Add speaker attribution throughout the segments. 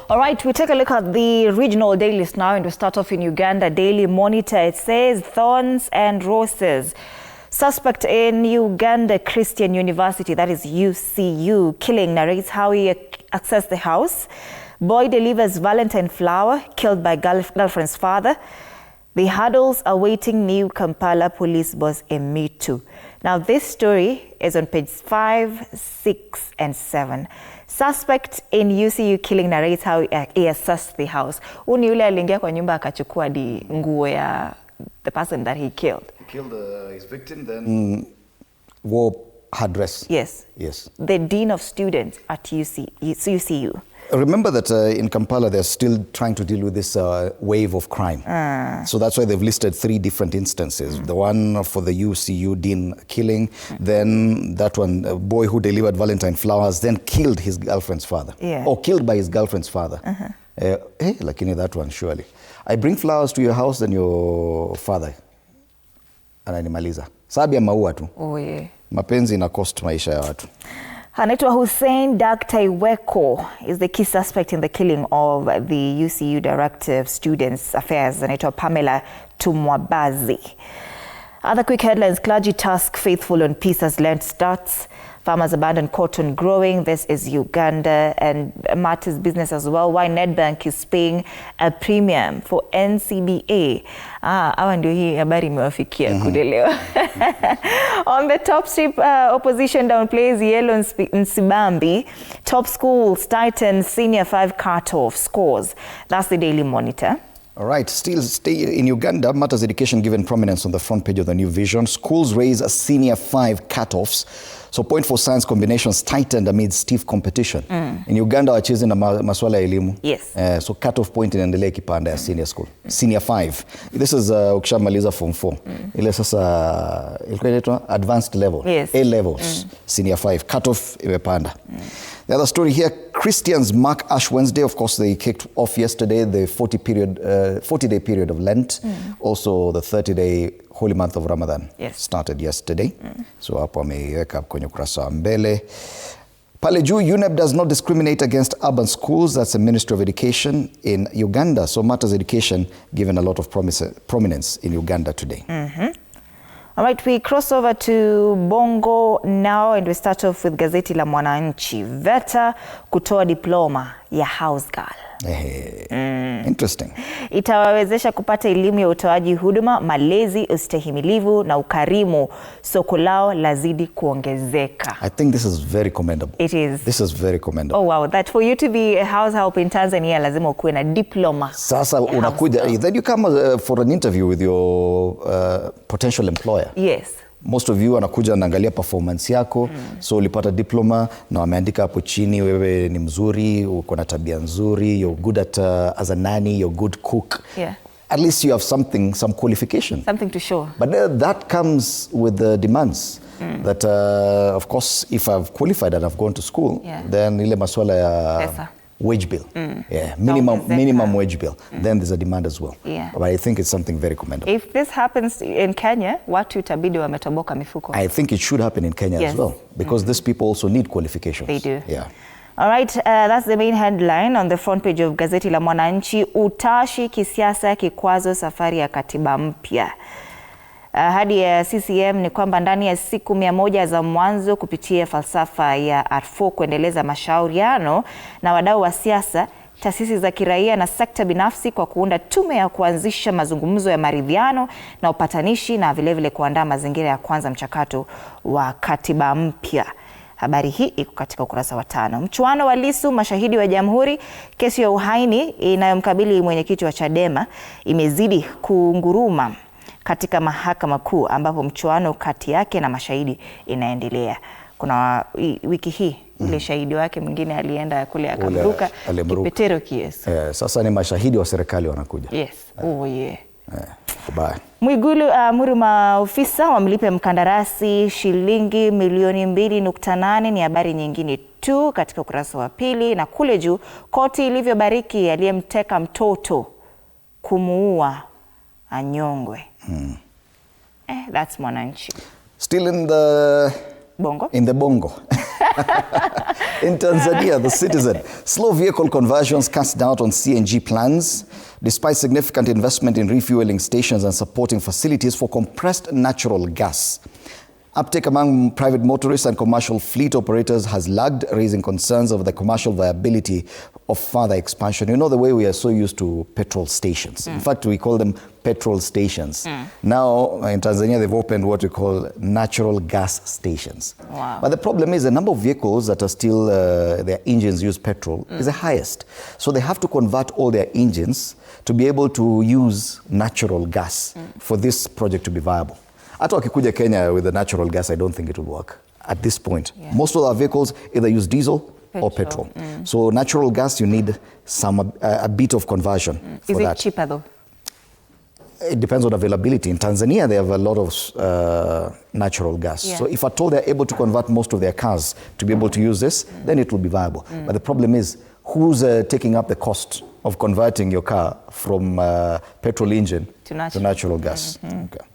Speaker 1: All right, we take a look at the regional dailies now, and we start off in Uganda. Daily Monitor, it says thorns and roses. Suspect in Uganda Christian University, that is UCU, killing narrates how he accessed the house. Boy delivers Valentine flower, killed by girlfriend's father. The hurdles awaiting new Kampala police boss in Me Too. Now this story is on page 5, 6 and 7. Suspect in UCU killing narrates how he assessed the house. Uni yule aliingia kwa nyumba akachukua di nguo ya the person that he killed.
Speaker 2: He killed his victim, then wore her dress.
Speaker 1: Yes.
Speaker 2: Yes.
Speaker 1: The dean of students at UCU.
Speaker 2: Remember that in Kampala, they're still trying to deal with this wave of crime. So that's why they've listed 3 different instances. The one for the UCU dean killing, then that one, a boy who delivered Valentine flowers, then killed his girlfriend's father.
Speaker 1: Yeah.
Speaker 2: Or killed by his girlfriend's father. Hey, like in that one, surely. I bring flowers to your house, then your father ananimaliza. Sabi ya maua tu.
Speaker 1: Oh, yeah.
Speaker 2: Mapenzi ina cost maisha ya watu.
Speaker 1: Anaitwa Hussein Daktaiweko is the key suspect in the killing of the UCU Director of Students Affairs. Anaitwa Pamela Tumwabazi. Other quick headlines: clergy task faithful on peace as Lent starts. Farmers abandon cotton growing. This is Uganda, and matters business as well. Why Nedbank is paying a premium for NCBA. Hawa ndio hii habari imewafikia kudelewa. On the top strip, opposition downplays yellow Nsibambi. Top schools tighten senior 5 cut-off scores. That's the Daily Monitor.
Speaker 2: All right, still stay in Uganda. Matters education given prominence on the front page of the New Vision. Schools raise a senior 5 cut-offs. So point for science combinations tightened amid stiff competition. In Uganda wachezi na maswala ya elimu.
Speaker 1: Yes.
Speaker 2: So cut-off point inaendelea kipanda ya senior school. Senior 5. This is ukishamaliza form 4. Ile sasa ilikuwa inaitwa advanced level.
Speaker 1: Yes.
Speaker 2: A levels. Senior 5. Cut-off imepanda. The other story here, Christians mark Ash Wednesday. Of course, they kicked off yesterday the 40-day period of Lent. Also, the 30-day holy month of Ramadan started yesterday. So hapo ameiweka kwenye ukurasa wa mbele. Pale juu, UNEP does not discriminate against urban schools. That's the Ministry of Education in Uganda. So matters education given a lot of prominence in Uganda today.
Speaker 1: All right, we cross over to Bongo now, and we start off with gazeti la Mwananchi. VETA kutoa diploma ya house girl.
Speaker 2: Interesting.
Speaker 1: Itawawezesha kupata elimu ya utoaji huduma, malezi, ustahimilivu na ukarimu. Soko lao lazidi kuongezeka.
Speaker 2: I think this is very commendable.
Speaker 1: It is.
Speaker 2: This is very commendable.
Speaker 1: Oh wow, that for you to be a house help in Tanzania lazima ukuwe na diploma.
Speaker 2: Sasa unakuja, then you come for an interview with your potential employer.
Speaker 1: Yes.
Speaker 2: Most of you anakuja anaangalia performance yako. So ulipata diploma na wameandika hapo chini wewe ni mzuri, uko na tabia nzuri, you're good at as a nanny, you're good cook.
Speaker 1: Yeah.
Speaker 2: At least you have something, some qualification.
Speaker 1: Something to show.
Speaker 2: But that comes with the demands. That of course if I've qualified and I've gone to school, then ile maswala ya
Speaker 1: Pesa.
Speaker 2: Wage bill. Minimum wage bill. Then there's a demand as well.
Speaker 1: Yeah.
Speaker 2: But I think it's something very commendable.
Speaker 1: If this happens in Kenya, watu itabidi wametoboka mifuko.
Speaker 2: I think it should happen in Kenya as well, because these people also need qualifications.
Speaker 1: They do.
Speaker 2: Yeah.
Speaker 1: All right, that's the main headline on the front page of gazeti la Mwananchi. Utashi kisiasa kikwazo safari ya katiba mpya. Hadi ya CCM ni kwamba ndani ya siku 100 za mwanzo kupitia falsafa ya R4 kuendeleza mashauriano na wadau wa siasa, taasisi za kiraia na sekta binafsi kwa kuunda tume ya kuanzisha mazungumzo ya maridhiano na upatanishi na vilevile kuandaa mazingira ya kwanza mchakato wa katiba mpya. Habari hii iko katika ukurasa wa 5. Mchuano wa Lissu, mashahidi wa jamhuri, kesi ya uhaini inayomkabili mwenyekiti wa Chadema imezidi kunguruma katika mahakama kuu, ambapo mchuano kati yake na mashahidi inaendelea. Kuna wiki hii ile shahidi wake mwingine alienda kule akaruka kipetero kiesi.
Speaker 2: Sasa ni mashahidi wa serikali wanakuja.
Speaker 1: Yes. Oh yeah.
Speaker 2: Bye.
Speaker 1: Mwigulu amuru maofisa wamlipe mkandarasi shilingi milioni 2.8 ni habari nyingine tu katika ukurasa wa 2. Na kule juu, koti ilivyobariki aliyemteka mtoto kumuua anyongwe. That's Mwananchi.
Speaker 2: Still in the
Speaker 1: Bongo.
Speaker 2: In the Bongo. In Tanzania, the Citizen. Slow vehicle conversions cast doubt on CNG plans, despite significant investment in refueling stations and supporting facilities for compressed natural gas. Uptake among private motorists and commercial fleet operators has lagged, raising concerns over the commercial viability of further expansion. You know, the way we are so used to petrol stations. In fact, we call them petrol stations. Now, in Tanzania, they've opened what we call natural gas stations.
Speaker 1: Wow.
Speaker 2: But the problem is the number of vehicles that are still, their engines use petrol is the highest. So they have to convert all their engines to be able to use natural gas for this project to be viable. Hata wakikuja Kenya with the natural gas, I don't think it will work at this point. Yeah. Most of our vehicles either use diesel or petrol. So natural gas, you need a bit of conversion for that.
Speaker 1: Is it cheaper though?
Speaker 2: It depends on availability. In Tanzania, they have a lot of natural gas. Yeah. So if at all they're able to convert most of their cars to be able to use this, then it will be viable. But the problem is, who's taking up the cost of converting your car from petrol engine to natural gas? Okay.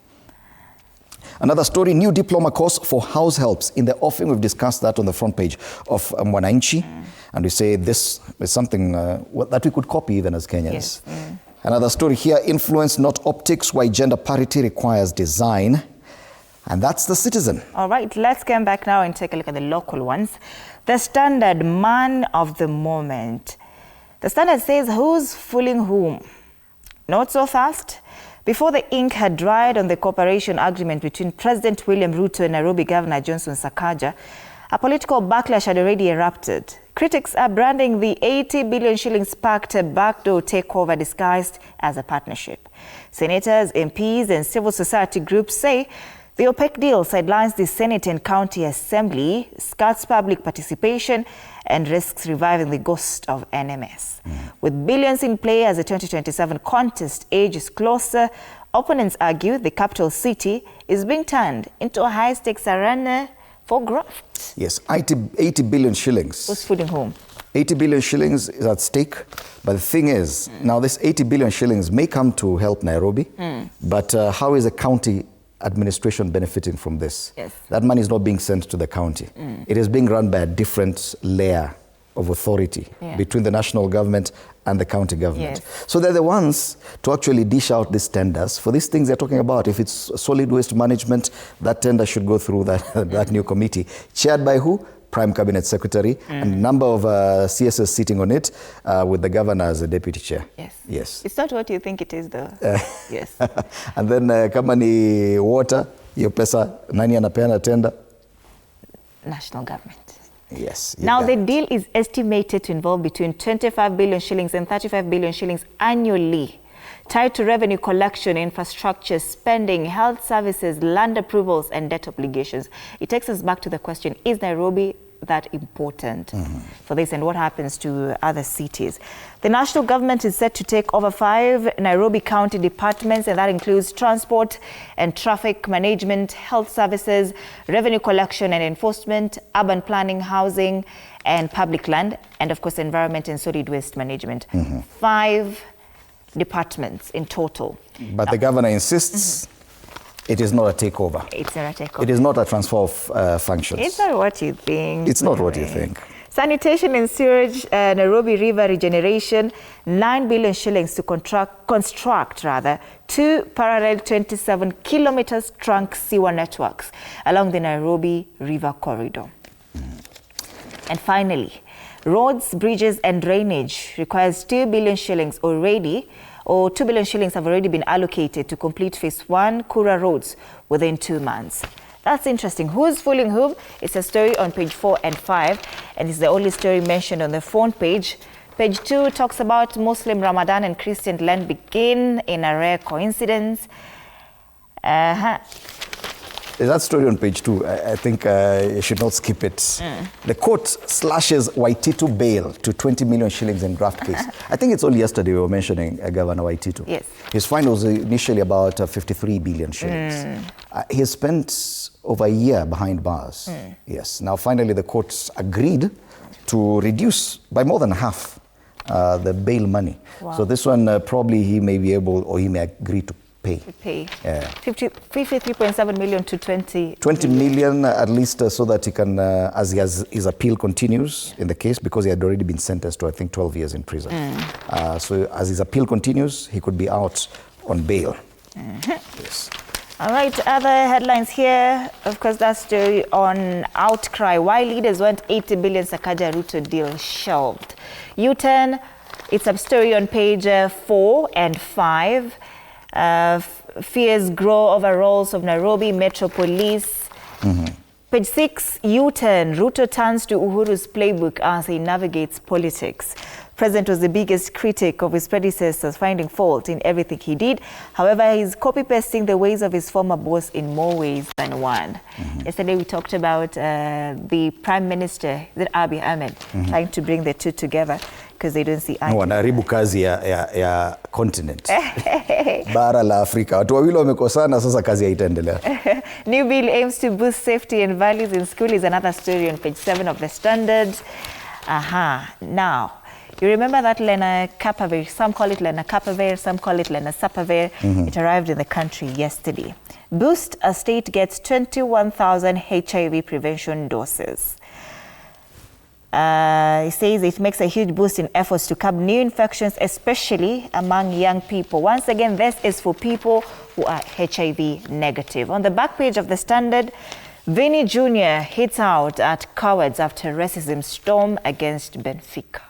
Speaker 2: Another story, new diploma course for house helps in the offing. We've discussed that on the front page of Mwananchi. And we say this is something that we could copy even as Kenyans. Yes. Another story here, influence not optics, why gender parity requires design. And that's the Citizen. All
Speaker 1: right, let's come back now and take a look at the local ones. The Standard, man of the moment. The Standard says, who's fooling whom? Not so fast. Before the ink had dried on the cooperation agreement between President William Ruto and Nairobi Governor Johnson Sakaja, a political backlash had already erupted. Critics are branding the 80 billion shillings pact a backdoor takeover disguised as a partnership. Senators, MPs, and civil society groups say the opaque deal sidelines the Senate and County Assembly, skirts public participation, and risks reviving the ghost of NMS. With billions in play as the 2027 contest ages closer, opponents argue the capital city is being turned into a high-stakes arena for graft.
Speaker 2: Yes, 80 billion shillings.
Speaker 1: Who's fooling whom?
Speaker 2: 80 billion shillings is at stake. But the thing is, now this 80 billion shillings may come to help Nairobi, but how is the county administration benefiting from this?
Speaker 1: Yes.
Speaker 2: That money is not being sent to the county. It is being run by a different layer of authority between the national government and the county government.
Speaker 1: Yes.
Speaker 2: So they're the ones to actually dish out these tenders for these things they're talking about. If it's solid waste management, that tender should go through that new committee. Chaired by who? Prime Cabinet Secretary, and a number of CSS sitting on it with the governor as the deputy chair.
Speaker 1: Yes.
Speaker 2: Yes.
Speaker 1: It's not what you think it is though. Yes.
Speaker 2: And then kama ni water, hiyo pesa nani anapeana tender?
Speaker 1: National government.
Speaker 2: Yes.
Speaker 1: Now the deal is estimated to involve between 25 billion shillings and 35 billion shillings annually, tied to revenue collection, infrastructure spending, health services, land approvals, and debt obligations. It takes us back to the question, is Nairobi that important for this, and what happens to other cities? The national government is set to take over 5 Nairobi County departments, and that includes transport and traffic management, health services, revenue collection and enforcement, urban planning, housing, and public land, and of course environment and solid waste management. 5 departments in total.
Speaker 2: But the governor insists it is not a takeover.
Speaker 1: It's not a takeover.
Speaker 2: It is not a transfer of functions.
Speaker 1: It's not what you think.
Speaker 2: It's not what you think.
Speaker 1: Sanitation and sewage, Nairobi River regeneration, 9 billion shillings to construct 2 parallel 27 kilometers trunk sewer networks along the Nairobi River corridor. And finally, roads, bridges, and drainage requires 2 billion shillings already, or 2 billion shillings have already been allocated to complete phase 1 Kura roads within 2 months. That's interesting. Who's fooling whom? It's a story on page 4 and 5, and it's the only story mentioned on the front page. Page 2 talks about Muslim Ramadan and Christian Lent begin in a rare coincidence.
Speaker 2: That story on page 2, I think you should not skip it. The court slashes Waititu bail to 20 million shillings in graft case. I think it's only yesterday we were mentioning Governor Waititu.
Speaker 1: Yes.
Speaker 2: His fine was initially about 53 billion shillings. He has spent over a year behind bars. Yes. Now finally the courts agreed to reduce by more than half the bail money. Wow. So this one probably he may be able, or he may agree to pay.
Speaker 1: 53.7 million to 20
Speaker 2: million at least, so that he can, as his appeal continues in the case, because he had already been sentenced to, I think, 12 years in prison. So as his appeal continues, he could be out on bail. Yes.
Speaker 1: All right, other headlines here. Of course, that story on outcry. Why leaders want 80 billion Sakaja Ruto deal shelved. U-turn, it's a story on page 4 and 5. Fears grow over roles of Nairobi Metro Police. Page 6, U-turn. Ruto turns to Uhuru's playbook as he navigates politics. President was the biggest critic of his predecessors, finding fault in everything he did. However, he's copy-pasting the ways of his former boss in more ways than one. Yesterday, we talked about the Prime Minister, Abiy Ahmed, trying to bring the two together because they don't see eye.
Speaker 2: Wanaharibu kazi ya continent. Bara la Afrika. Watu wawili wamekosana, sasa kazi haitaendelea.
Speaker 1: New bill aims to boost safety and values in school is another story on page 7 of the Standard. Now, you remember that Lena Kapavir, some call it Lena Kapavir, some call it Lena Sapavir. It arrived in the country yesterday. Boost, a state gets 21,000 HIV prevention doses. It says it makes a huge boost in efforts to curb new infections, especially among young people. Once again, this is for people who are HIV negative. On the back page of the Standard, Vinny Jr. hits out at cowards after racism storm against Benfica.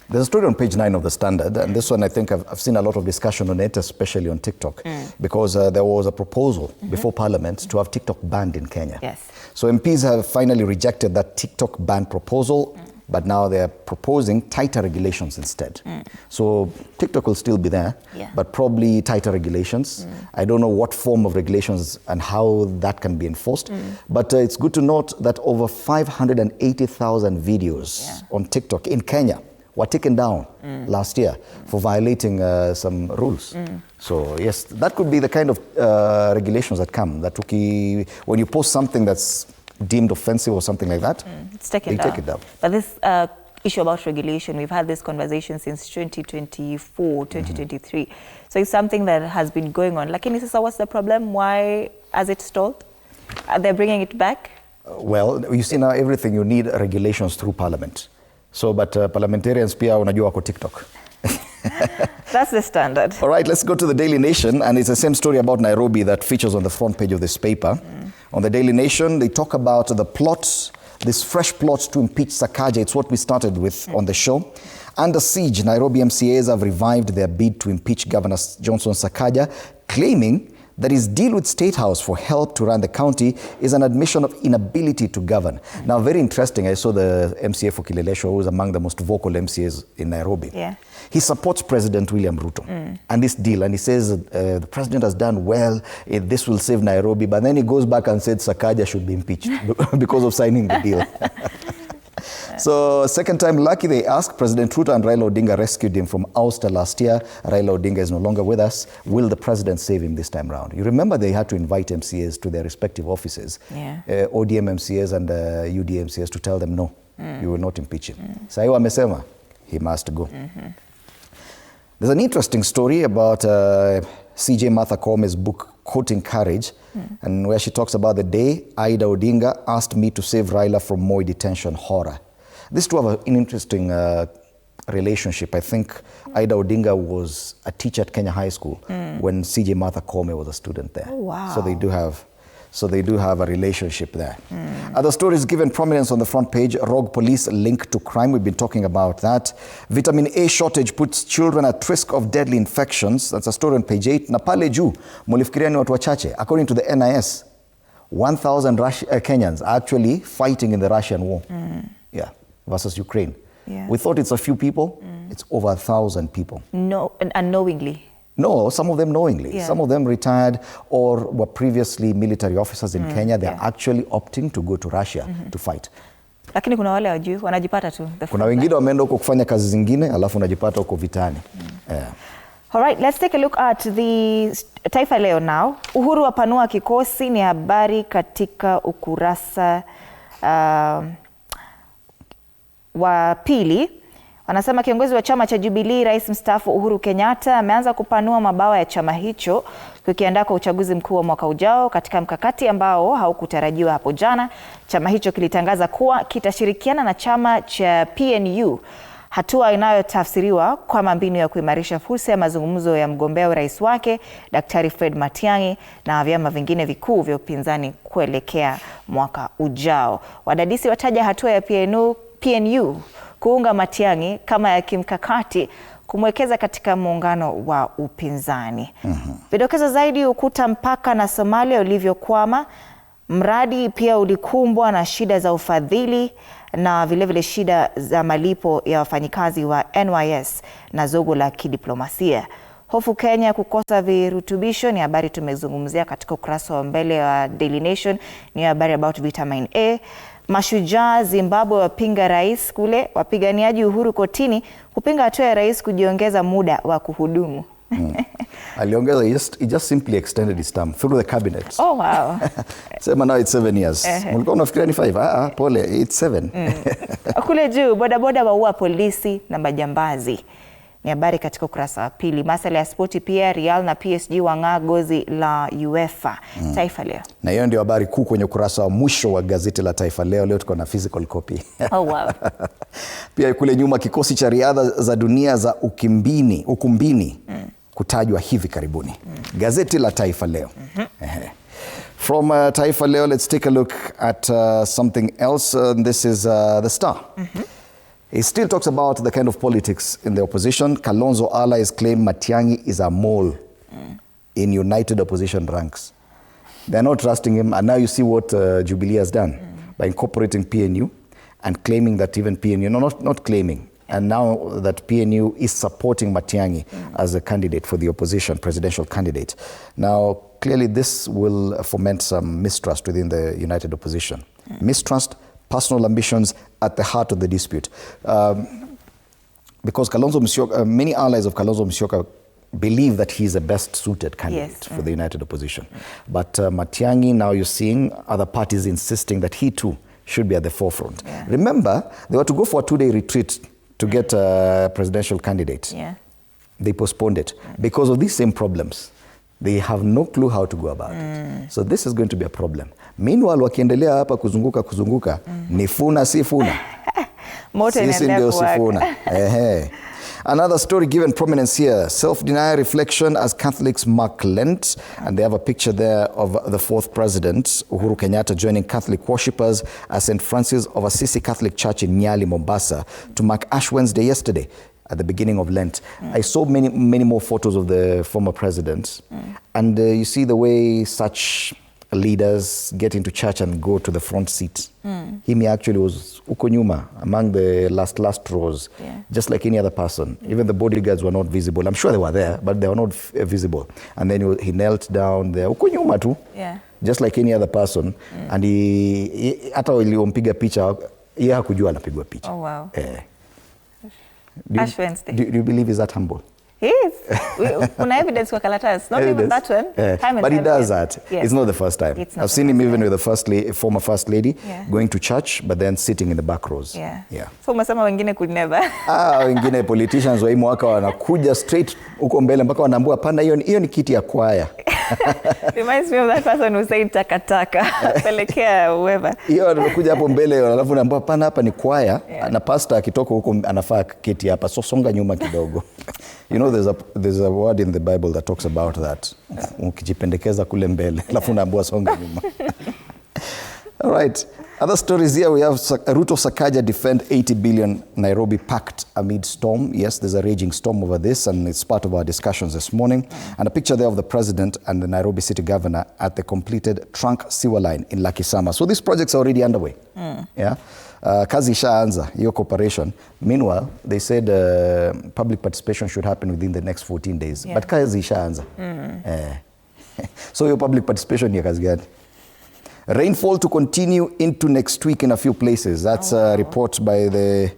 Speaker 2: There's a story on page 9 of the Standard, and this one I think I've seen a lot of discussion on it, especially on TikTok, because there was a proposal before Parliament to have TikTok banned in Kenya.
Speaker 1: Yes.
Speaker 2: So MPs have finally rejected that TikTok ban proposal, but now they're proposing tighter regulations instead. So TikTok will still be there, but probably tighter regulations. I don't know what form of regulations and how that can be enforced, but it's good to note that over 580,000 videos on TikTok in Kenya were taken down last year for violating some rules. So yes, that could be the kind of regulations that come, that when you post something that's deemed offensive or something like that,
Speaker 1: it's taken
Speaker 2: down. Take it down.
Speaker 1: But this issue about regulation, we've had this conversation since 2024, 2023. So it's something that has been going on. Lakini sasa, what's the problem? Why has it stalled? Are they bringing it back?
Speaker 2: Well, you see now everything you need regulations through Parliament. So, but parliamentarians pia unajua wako TikTok.
Speaker 1: That's the Standard.
Speaker 2: All right, let's go to the Daily Nation, and it's the same story about Nairobi that features on the front page of this paper. On the Daily Nation, they talk about the plots, this fresh plot to impeach Sakaja. It's what we started with on the show. Under siege, Nairobi MCAs have revived their bid to impeach Governor Johnson Sakaja, claiming that his deal with State House for help to run the county is an admission of inability to govern. Now, very interesting, I saw the MCA for Kileleshwa, who is among the most vocal MCAs in Nairobi. He supports President William Ruto and this deal, and he says the president has done well, this will save Nairobi, but then he goes back and said Sakaja should be impeached because of signing the deal. So, second time lucky, they asked. President Ruto and Raila Odinga rescued him from ouster last year. Raila Odinga is no longer with us. Will the president save him this time around? You remember they had to invite MCAs to their respective offices, ODM MCAs and UD MCAs, to tell them, no, you will not impeach him. Sasa wamesema, he must go. There's an interesting story about CJ Martha Kome's book, Quoting Courage, and where she talks about the day Ida Odinga asked me to save Raila from Moi detention horror. These two have an interesting relationship. I think Ida Odinga was a teacher at Kenya High School when CJ Martha Kome was a student there.
Speaker 1: Oh, wow.
Speaker 2: So they do have a relationship there. Other stories given prominence on the front page: rogue police linked to crime. We've been talking about that. Vitamin A shortage puts children at risk of deadly infections. That's a story on page 8. Na pale juu, mulifikiria ni watu wachache. According to the NIS, 1,000 Kenyans are actually fighting in the Russian war. Versus Ukraine. We thought it's a few people. It's over 1,000 people.
Speaker 1: No, unknowingly.
Speaker 2: No, some of them knowingly. Some of them retired or were previously military officers in Kenya. They're actually opting to go to Russia to fight.
Speaker 1: Lakini kuna wale wajui, wanajipata tu.
Speaker 2: Kuna wengine wameenda huko kufanya kazi zingine, alafu unajipata huko vitani.
Speaker 1: All right, let's take a look at the Taifa Leo now. Uhuru wapanua kikosi ni habari katika ukurasa wa pili. Wanasema kiongozi wa chama cha Jubilee, Rais mstaafu Uhuru Kenyatta, ameanza kupanua mabawa ya chama hicho kukiandaa kwa uchaguzi mkuu wa mwaka ujao. Katika mkakati ambao haukutarajiwa hapo jana, chama hicho kilitangaza kuwa kitashirikiana na chama cha PNU, hatua inayotafsiriwa kama mbinu ya kuimarisha fursa ya mazungumzo ya mgombea urais wake Daktari Fred Matiang'i na vyama vingine vikuu vya upinzani kuelekea mwaka ujao. Wadadisi wataja hatua ya PNU kuunga Matiang'i kama ya kimkakati kumwekeza katika muungano wa upinzani. Vidokezo zaidi: ukuta mpaka na Somalia ulivyokwama, mradi pia ulikumbwa na shida za ufadhili na vilevile shida za malipo ya wafanyikazi wa NYS na zogo la kidiplomasia. Hofu Kenya kukosa virutubisho ni habari tumezungumzia katika ukurasa wa mbele wa Daily Nation, ni habari about vitamin A. Mashujaa Zimbabwe wapinga rais kule, wapiganiaji uhuru kotini kupinga hatua ya rais kujiongeza muda wa kuhudumu.
Speaker 2: Aliongeza, he just simply extended his term through the cabinet.
Speaker 1: Oh wow.
Speaker 2: Sema now it's 7 years. Mulikuwa unafikiria ni 5? Pole, it's 7.
Speaker 1: Kule juu bodaboda waua polisi na majambazi, ni habari katika ukurasa wa pili. Masuala ya spoti pia, Real na PSG wang'aa gozi la UEFA. Taifa Leo. Na
Speaker 2: hiyo ndio habari kuu kwenye ukurasa wa mwisho wa gazeti la Taifa Leo. Leo tuko na physical copy.
Speaker 1: Oh wow.
Speaker 2: Pia kule nyuma, kikosi cha riadha za dunia za ukumbini kutajwa hivi karibuni. Gazeti la Taifa Leo. From Taifa Leo, let's take a look at something else. This is the Star. He still talks about the kind of politics in the opposition. Kalonzo allies claim Matiang'i is a mole in united opposition ranks. They're not trusting him, and now you see what Jubilee has done by incorporating PNU and claiming that even PNU, not claiming, and now that PNU is supporting Matiang'i as a candidate for the opposition, presidential candidate. Now, clearly this will foment some mistrust within the united opposition. Mistrust, personal ambitions at the heart of the dispute. Because Kalonzo Musyoka, many allies of Kalonzo Musyoka believe that he's the best suited candidate for the united opposition. But Matiang'i, now you're seeing other parties insisting that he too should be at the forefront. Remember, they were to go for a 2-day retreat to get a presidential candidate. They postponed it because of these same problems. They have no clue how to go about it. So this is going to be a problem. Meanwhile, wakiendelea hapa kuzunguka, ni funa si funa. Sisi ndio si funa. Another story given prominence here, self-denial reflection as Catholics mark Lent. And they have a picture there of the fourth president, Uhuru Kenyatta, joining Catholic worshippers at St. Francis of Assisi Catholic Church in Nyali, Mombasa, to mark Ash Wednesday yesterday at the beginning of Lent. I saw many more photos of the former president. And you see the way such leaders get into church and go to the front seat. He actually was uko nyuma, among the last rows, just like any other person. Even the bodyguards were not visible. I'm sure they were there, but they were not visible. And then he knelt down there, uko nyuma tu, just like any other person. And he hata waliompiga picha, yeye hakujua anapigwa picha.
Speaker 1: Oh wow.
Speaker 2: Ash Wednesday. Do you believe he's that humble?
Speaker 1: He is. Kuna evidence kwa karatasi. Not even that one.
Speaker 2: But he does that. It's not the first time. I've seen him even with the former first lady going to church, but then sitting in the back rows.
Speaker 1: So umesema wengine could never.
Speaker 2: Wengine politicians wa hii mwaka wanakuja straight huko mbele mpaka wanaambua pana hiyo ni kiti ya kwaya.
Speaker 1: Reminds me of that person who said takataka. Pelekea whoever.
Speaker 2: Hiyo anakuja hapo mbele alafu anaambia pana hapa ni kwaya na pastor akitoka huko anafaa kiti hapa. So songa nyuma kidogo. You know, there's a word in the Bible that talks about that. Ukijipendekeza kule mbele, alafu unaambiwa songa nyuma. All right. Other stories here, we have Ruto Sakaja defend 80 billion Nairobi pact amid storm. Yes, there's a raging storm over this, and it's part of our discussions this morning. And a picture there of the president and the Nairobi city governor at the completed trunk sewer line in Lakisama. So these projects are already underway. Kazi ishaanza, hiyo cooperation. Meanwhile, they said public participation should happen within the next 14 days. But kazi ishaanza. So your public participation ni kazi gani? Rainfall to continue into next week in a few places. That's a report by the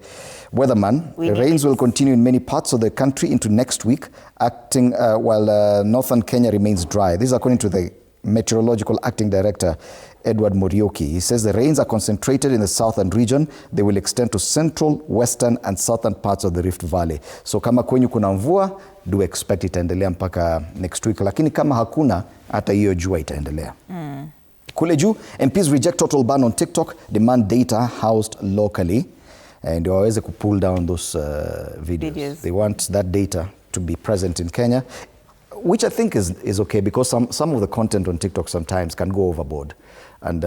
Speaker 2: weatherman. The rains will continue in many parts of the country into next week, acting while northern Kenya remains dry. This is according to the Meteorological Acting Director Edward Muriuki. He says the rains are concentrated in the southern region. They will extend to central, western and southern parts of the Rift Valley. So kama kwenyu kuna mvua, do expect itaendelea mpaka next week. Lakini kama hakuna, hata hiyo jua itaendelea. Kule juu, MPs reject total ban on TikTok, demand data housed locally. And waweze to pull down those videos. They want that data to be present in Kenya, which I think is okay, because some of the content on TikTok sometimes can go overboard. And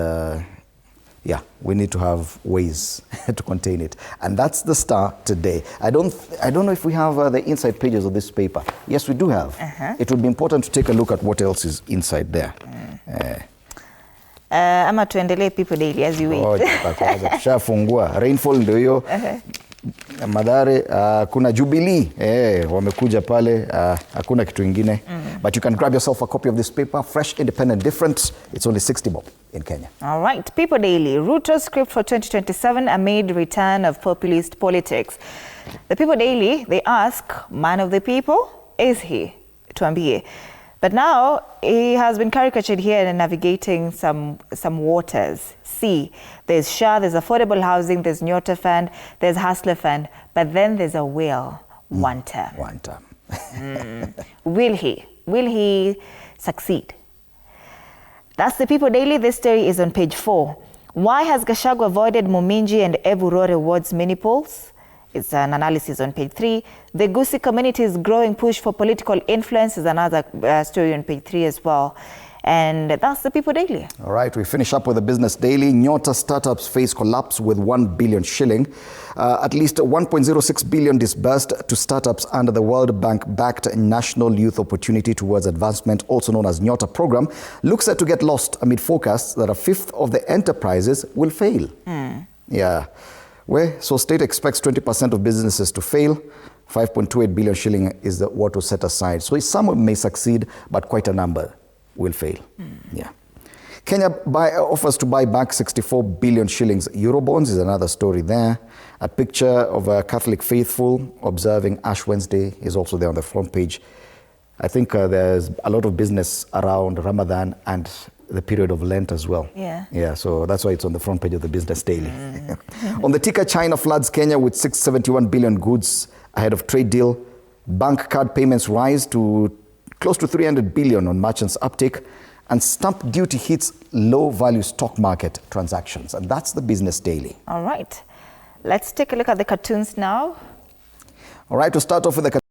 Speaker 2: yeah, we need to have ways to contain it. And that's the Star today. I don't know if we have the inside pages of this paper. Yes, we do have. It would be important to take a look at what else is inside there.
Speaker 1: Ama tuendelee People Daily as you wait.
Speaker 2: Tushafungua. Rainfall ndio hiyo. Madhare, kuna Jubilee, wamekuja pale, hakuna kitu ingine. But you can grab yourself a copy of this paper, fresh, independent, different. It's only 60 bob in Kenya. All
Speaker 1: right, People Daily. Ruto's script for 2027 amid return of populist politics. The People Daily, they ask, man of the people, is he? Tuambie. But now he has been caricatured here in navigating some waters. See, there's SHA, there's affordable housing, there's Nyota Fund, there's Hustler Fund, but then there's a will, one term.
Speaker 2: One term.
Speaker 1: Will he succeed? That's the People Daily. This story is on page 4. Why has Gachagua avoided Muminji and Evurore wards mini polls? It's an analysis on page 3. The Gusii community's growing push for political influence is another story on page 3 as well. And that's the People Daily. All
Speaker 2: right, we finish up with the Business Daily. Nyota startups face collapse with 1 billion shilling. At least 1.06 billion disbursed to startups under the World Bank-backed National Youth Opportunity Towards Advancement, also known as Nyota program, looks set to get lost amid forecasts that a fifth of the enterprises will fail. Yeah. So state expects 20% of businesses to fail. 5.28 billion shilling is what was set aside. So some may succeed, but quite a number will fail. Yeah. Kenya offers to buy back 64 billion shillings Eurobonds is another story there. A picture of a Catholic faithful observing Ash Wednesday is also there on the front page. I think there's a lot of business around Ramadan and the period of Lent as well. Yeah, so that's why it's on the front page of the Business Daily. On the ticker, China floods Kenya with 671 billion goods ahead of trade deal. Bank card payments rise to close to 300 billion on merchants' uptake. And stamp duty hits low-value stock market transactions. And that's the Business Daily.
Speaker 1: All right. Let's take a look at the cartoons now.
Speaker 2: All right, to start off with the